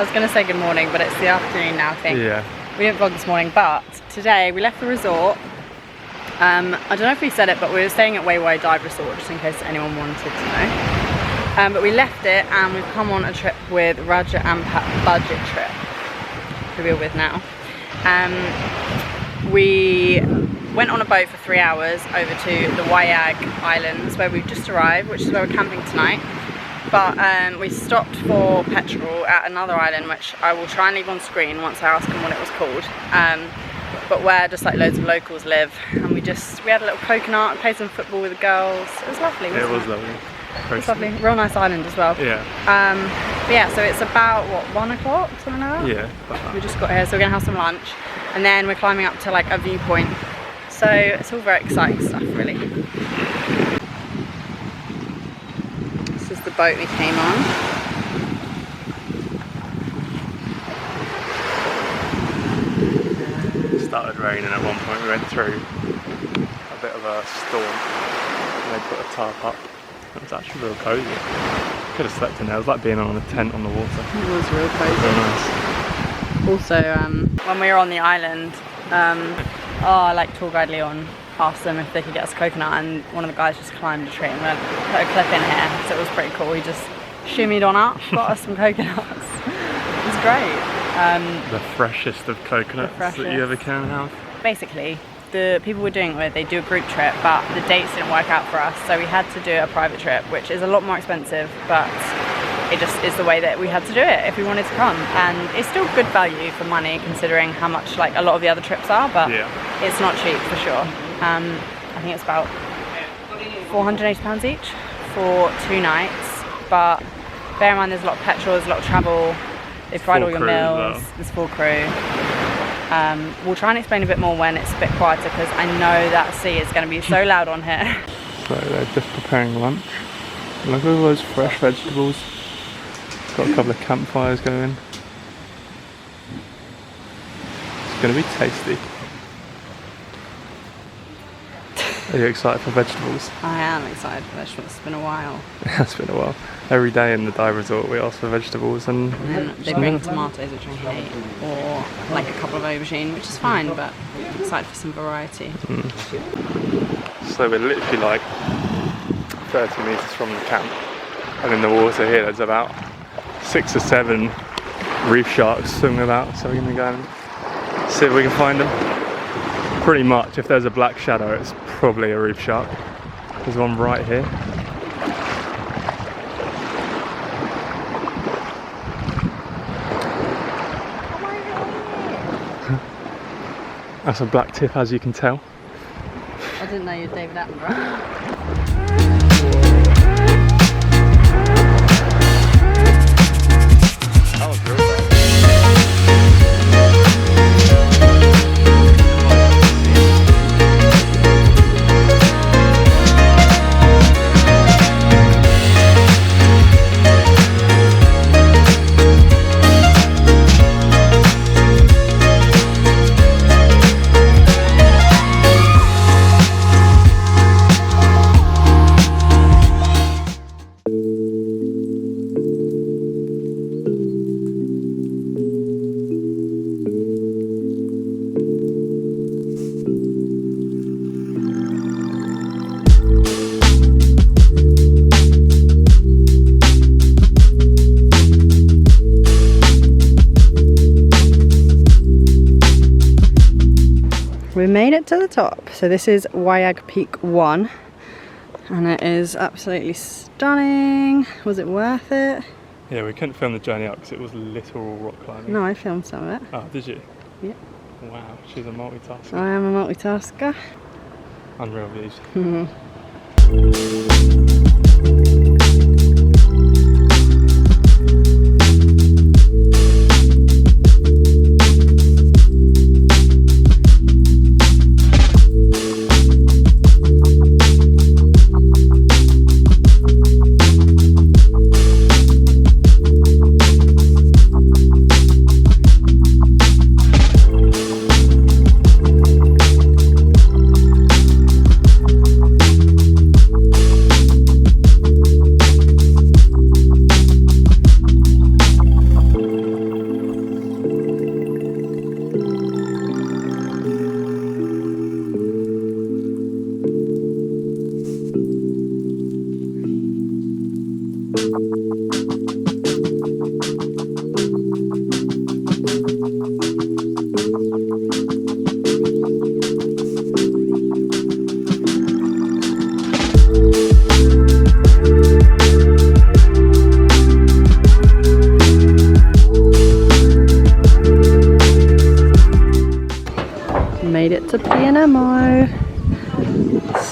was going to say good morning, but it's the afternoon now, I think. Yeah. We didn't vlog this morning, but today we left the resort. I don't know if we said it, but we were staying at Wayway Dive Resort, just in case anyone wanted to know. But we left it and we've come on a trip with Raja Ampat budget trip, who we're with now. We went on a boat for 3 hours over to the Wayag Islands, where we've just arrived, which is where we're camping tonight. But we stopped for petrol at another island, which I will try and leave on screen once I ask them what it was called. But where just like loads of locals live, and we had a little coconut, played some football with the girls. It was lovely, wasn't it? It was lovely. It was lovely. Real nice island as well. Yeah. But yeah, so it's about what, 1 o'clock, something like that? Yeah. We just got here, so we're gonna have some lunch, and then we're climbing up to like a viewpoint. So it's all very exciting stuff, really. This is the boat we came on. It started raining at one point. We went through a bit of a storm and they put a tarp up. It was actually real cosy. Could have slept in there. It was like being on a tent on the water. It was real cosy. Real nice. Also, when we were on the island, our tour guide Leon asked them if they could get us coconut, and one of the guys just climbed a tree and went, put a clip in here, so it was pretty cool. He just shimmied on up, got us some coconuts. It was great. The freshest of coconuts that you ever can have. Basically, the people we're doing it with, they do a group trip, but the dates didn't work out for us, so we had to do a private trip, which is a lot more expensive, but it just is the way that we had to do it if we wanted to come. And it's still good value for money, considering how much a lot of the other trips are, but yeah, it's not cheap for sure. I think it's about £480 each for 2 nights, but bear in mind there's a lot of petrol, there's a lot of travel, they provide all your meals, there's full crew. We'll try and explain a bit more when it's a bit quieter, because I know that sea is going to be so loud on here. So they're just preparing lunch. Look at all those fresh vegetables. Got a couple of campfires going. It's going to be tasty. Are you excited for vegetables? I am excited for vegetables. It's been a while. It's been a while. Every day in the dive resort we ask for vegetables, and then they bring tomatoes, which I hate, or a couple of aubergine, which is fine, but I'm excited for some variety. So we're literally 30 metres from the camp, and in the water here there's about 6 or 7 reef sharks swimming about, so we're going to go and see if we can find them. Pretty much, if there's a black shadow, it's probably a reef shark. There's one right here. That's a black tip, as you can tell. I didn't know you were David Attenborough. We made it to the top. So this is Wayag Peak 1, and it is absolutely stunning. Was it worth it? Yeah, we couldn't film the journey up because it was literal rock climbing. No, I filmed some of it. Oh, did you? Yeah. Wow, she's a multitasker. I am a multitasker. Unreal views.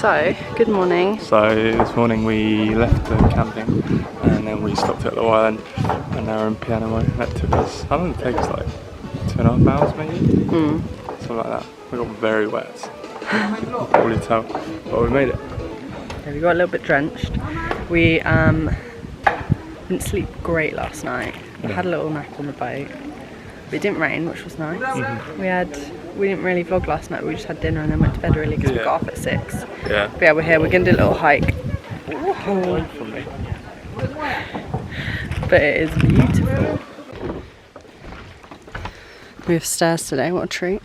So, good morning. So this morning we left the camping and then we stopped at the island and now we're in Pianamo. That took us, how long did it take us, like 2.5 hours maybe? Something like that. We got very wet. You can probably tell, but we made it. Yeah, we got a little bit drenched. We didn't sleep great last night. We had a little nap on the boat. But it didn't rain, which was nice. We didn't really vlog last night. We just had dinner and then went to bed early because we got off at 6. Yeah. But yeah, we're here. We're gonna do a little hike. But it is beautiful. We have stairs today. What a treat.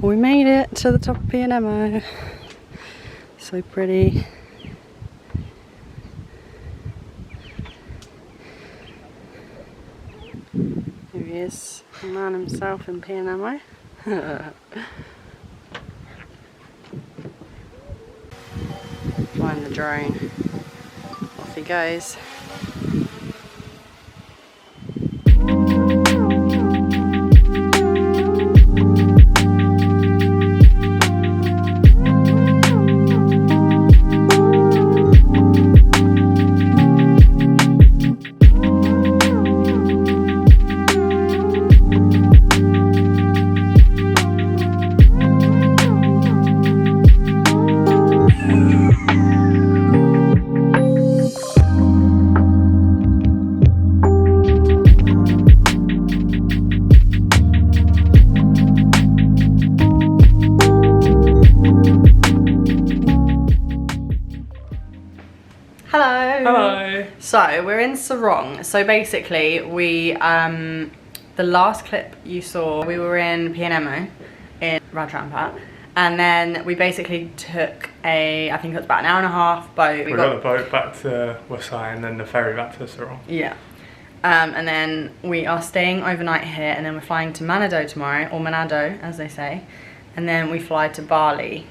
We made it to the top of Pianamo. So pretty. Here he is, the man himself in Pianamo. Flying the drone. Off he goes. Hello. So we're in Sarong. So basically we the last clip you saw, we were in Pianamo in Ampat, and then we basically took I think it was about an hour and a half boat. We got the boat back to Wasai and then the ferry back to Sarong. Yeah. And then we are staying overnight here, and then we're flying to Manado tomorrow, or Manado as they say, and then we fly to Bali.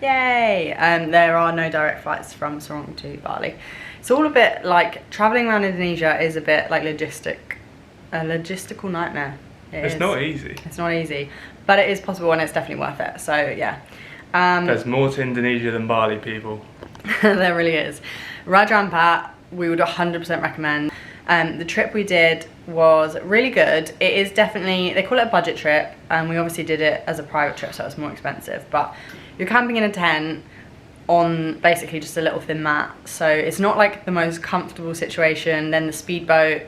Yay! There are no direct flights from Sarong to Bali. It's all a bit like, travelling around Indonesia is a bit like a logistical nightmare. It's not easy. It's not easy, but it is possible and it's definitely worth it. So yeah. There's more to Indonesia than Bali, people. There really is. Raja Ampat, we would 100% recommend. The trip we did was really good. It is definitely, they call it a budget trip, and we obviously did it as a private trip, so it's more expensive, but you're camping in a tent on basically just a little thin mat, so it's not like the most comfortable situation. Then the speedboat,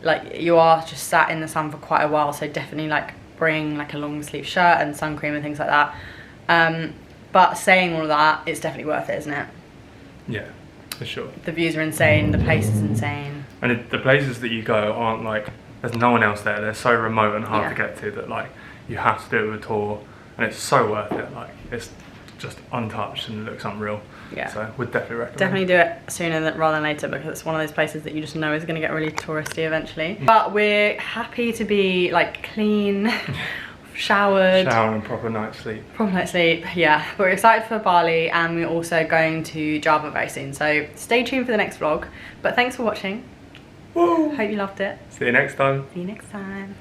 like, you are just sat in the sun for quite a while, so definitely like bring like a long sleeve shirt and sun cream and things like that. But saying all of that, it's definitely worth it, isn't it? Yeah, for sure. The views are insane, the place is insane. And the places that you go aren't like, there's no one else there. They're so remote and hard to get to that like you have to do a tour, and it's so worth it. Like, it's just untouched and it looks unreal. Yeah. So we'd definitely recommend. Definitely do it sooner rather than later, because it's one of those places that you just know is going to get really touristy eventually. But we're happy to be like clean, showered. Shower and proper night's sleep. Proper night's sleep, yeah. But we're excited for Bali, and we're also going to Java very soon. So stay tuned for the next vlog. But thanks for watching. Woo. Hope you loved it. See you next time. See you next time.